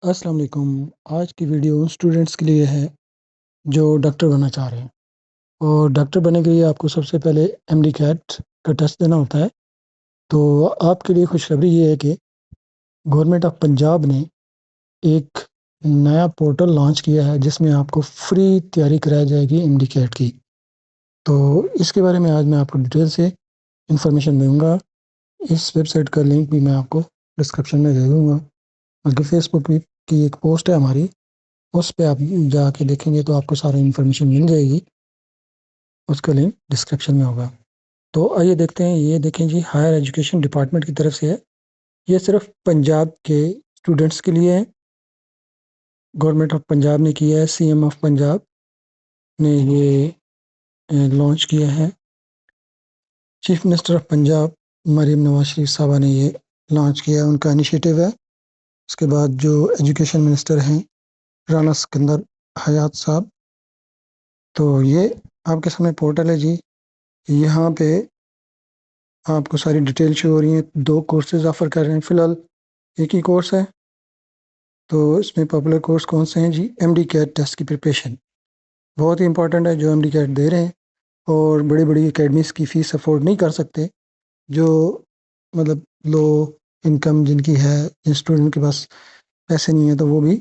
अस्सलाम वालेकुम। आज की वीडियो स्टूडेंट्स के लिए है जो डॉक्टर बनना चाह रहे हैं। और डॉक्टर बनने के लिए आपको सबसे पहले एमडी कैट का टेस्ट देना होता है। तो आपके लिए खुशखबरी ये है कि गवर्नमेंट ऑफ पंजाब ने एक नया पोर्टल लॉन्च किया है जिसमें आपको फ्री तैयारी कराई जाएगी एमडी कैट की। तो इसके बारे में आज मैं आपको डिटेल से इंफॉर्मेशन दूंगा। इस वेबसाइट का लिंक भी मैं आपको डिस्क्रिप्शन में दे दूंगा। बल्कि फेसबुक की एक पोस्ट है हमारी, उस पे आप जाके देखेंगे तो आपको सारी इन्फॉर्मेशन मिल जाएगी। उसका लिंक डिस्क्रिप्शन में होगा। तो आइए देखते हैं। ये देखें जी, हायर एजुकेशन डिपार्टमेंट की तरफ से है। ये सिर्फ पंजाब के स्टूडेंट्स के लिए है। गवर्नमेंट ऑफ पंजाब ने किया है, सीएम ऑफ पंजाब ने ये लॉन्च किया है। Chief minister of Punjab Maryam Nawaz Sharif साहबा ने ये लॉन्च किया है, उनका इनिशिएटिव है। उसके बाद जो एजुकेशन मिनिस्टर हैं राना सिकंदर हयात साहब, तो ये आपके सामने पोर्टल है जी। यहाँ पे आपको सारी डिटेल शो हो रही है। 2 कोर्सेज ऑफर कर रहे हैं, फ़िलहाल एक ही कोर्स है। तो इसमें पॉपुलर कोर्स कौन से हैं जी? एमडी कैट टेस्ट की प्रिपरेशन बहुत ही इंपॉर्टेंट है। जो एमडी कैट दे रहे हैं और बड़ी बड़ी एकेडमीज़ की फ़ीस अफोर्ड नहीं कर सकते, जो मतलब लो इनकम जिनकी है, जिन स्टूडेंट के पास पैसे नहीं है, तो वो भी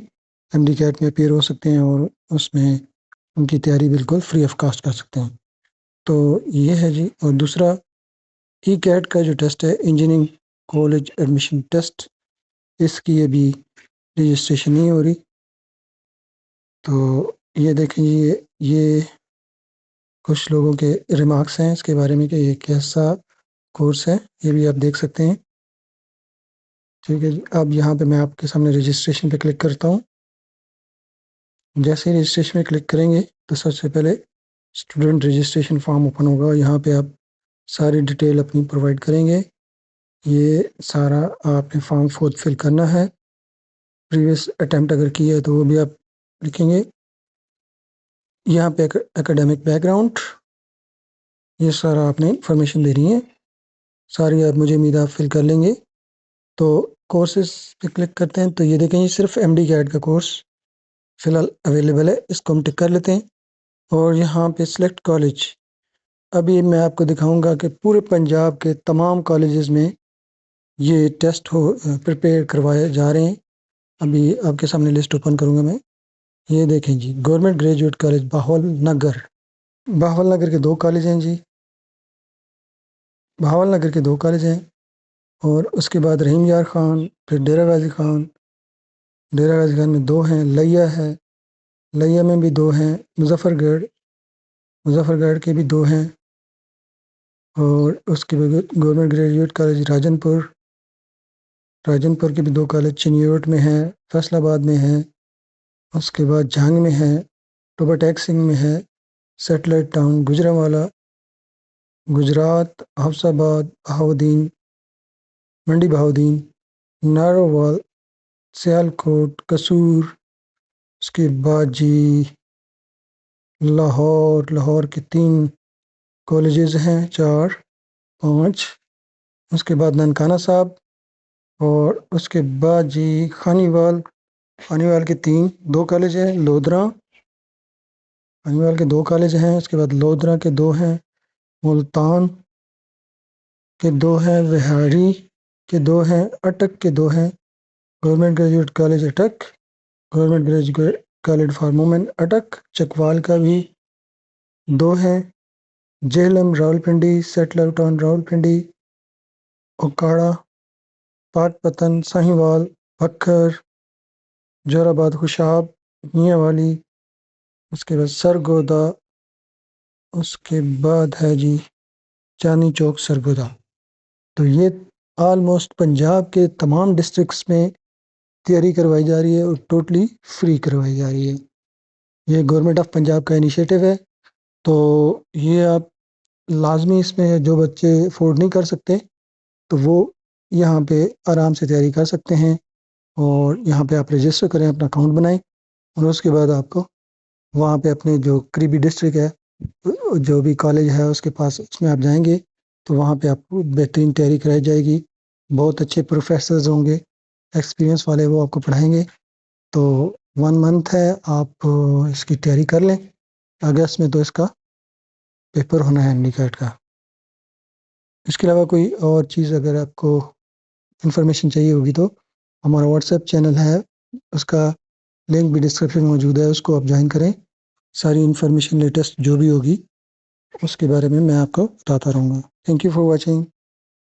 एमडी कैट में अपीयर हो सकते हैं और उसमें उनकी तैयारी बिल्कुल फ्री ऑफ कॉस्ट कर सकते हैं। तो ये है जी। और दूसरा ई कैट का जो टेस्ट है, इंजीनियरिंग कॉलेज एडमिशन टेस्ट, इसकी अभी रजिस्ट्रेशन नहीं हो रही। तो ये देखें ये कुछ लोगों के रिमार्क्स हैं इसके बारे में कि ये कैसा कोर्स है, ये भी आप देख सकते हैं। ठीक है जी। अब यहाँ पे मैं आपके सामने रजिस्ट्रेशन पे क्लिक करता हूँ। जैसे ही रजिस्ट्रेशन में क्लिक करेंगे तो सबसे पहले स्टूडेंट रजिस्ट्रेशन फॉर्म ओपन होगा। यहाँ पे आप सारी डिटेल अपनी प्रोवाइड करेंगे। ये सारा आपने फॉर्म फिल करना है। प्रीवियस अटैम्प्ट अगर किया है तो वो भी आप लिखेंगे। यहाँ पे एकेडमिक बैकग्राउंड, ये सारा आपने इंफॉर्मेशन देनी है। सारी आप, मुझे उम्मीद आप फिल कर लेंगे। तो कोर्सेज पे क्लिक करते हैं तो ये देखें, ये सिर्फ एमडी कैट का कोर्स फ़िलहाल अवेलेबल है, इसको हम टिक कर लेते हैं। और यहाँ पे सिलेक्ट कॉलेज, अभी मैं आपको दिखाऊंगा कि पूरे पंजाब के तमाम कॉलेजेस में ये टेस्ट प्रिपेयर करवाए जा रहे हैं। अभी आपके सामने लिस्ट ओपन करूँगा मैं। ये देखें जी, गवर्नमेंट ग्रेजुएट कॉलेज बहावल नगर, बहावल नगर के 2 कॉलेज हैं जी। बहावल नगर के 2 कॉलेज हैं। और उसके बाद रहीम यार ख़ान, फिर डेरा गाजी ख़ान, डेरा गाजी ख़ान में 2 हैं। लिया है, लिया में भी 2 हैं। मुजफ्फरगढ़, मुजफ्फरगढ़ के भी 2 हैं। और उसके बाद government graduate college Rajanpur, Rajanpur के भी 2 कॉलेज चिन्योट में हैं, फैसलाबाद में हैं। उसके बाद झांग में है, टोबा टैक सिंह में है, सेटेलाइट टाउन गुजरांवाला, गुजरात, हफ्साबाद, बहाउद्दीन, मंडी बहाउद्दीन, नारोवाल, सियालकोट, कसूर। उसके बाद जी लाहौर, लाहौर के 3 कॉलेजेस हैं, 4 5। उसके बाद ननकाना साहब। और उसके बाद जी खानीवाल, खानीवाल के 2 कॉलेज हैं। लोधरा, खानीवाल के 2 कॉलेज हैं। उसके बाद लोधरा के 2 हैं। मुल्तान के 2 हैं। विहाड़ी के 2 हैं। अटक के 2 हैं। Government graduate college Attock, government graduate college for women Attock. Chakwal का भी 2 हैं। Jhelum Rawalpindi, satellite town Rawalpindi, Okara, Pakpattan, Sahiwal, Bhakkar, Jauharabad, Khushab, Mianwali. उसके बाद सरगोदा। उसके बाद है जी चांदनी चौक सरगोदा। तो ये ऑलमोस्ट पंजाब के तमाम डिस्ट्रिक्ट्स में तैयारी करवाई जा रही है और टोटली फ्री करवाई जा रही है। ये गवर्नमेंट ऑफ पंजाब का इनिशिएटिव है। तो ये आप लाजमी, इसमें जो बच्चे अफोर्ड नहीं कर सकते तो वो यहाँ पे आराम से तैयारी कर सकते हैं। और यहाँ पे आप रजिस्टर करें, अपना अकाउंट बनाएं और उसके बाद आपको वहाँ पे अपने जो करीबी डिस्ट्रिक्ट है, जो भी कॉलेज है उसके पास, उसमें आप जाएंगे तो वहाँ पे आपको बेहतरीन तैयारी कराई जाएगी। बहुत अच्छे प्रोफेसर्स होंगे, एक्सपीरियंस वाले, वो आपको पढ़ाएंगे تو 1 منتھ ہے، آپ اس کی تیاری کر لیں. اگست میں تو اس کا پیپر ہونا ہے ایم ڈی کیٹ کا. اس کے علاوہ کوئی اور چیز اگر آپ کو انفارمیشن چاہیے ہوگی تو ہمارا واٹس ایپ چینل ہے، اس کا لنک بھی ڈسکرپشن میں موجود ہے، اس کو آپ جوائن کریں. ساری انفارمیشن لیٹسٹ جو بھی ہوگی اس کے بارے میں آپ کو بتاتا رہوں گا. Thank you for watching.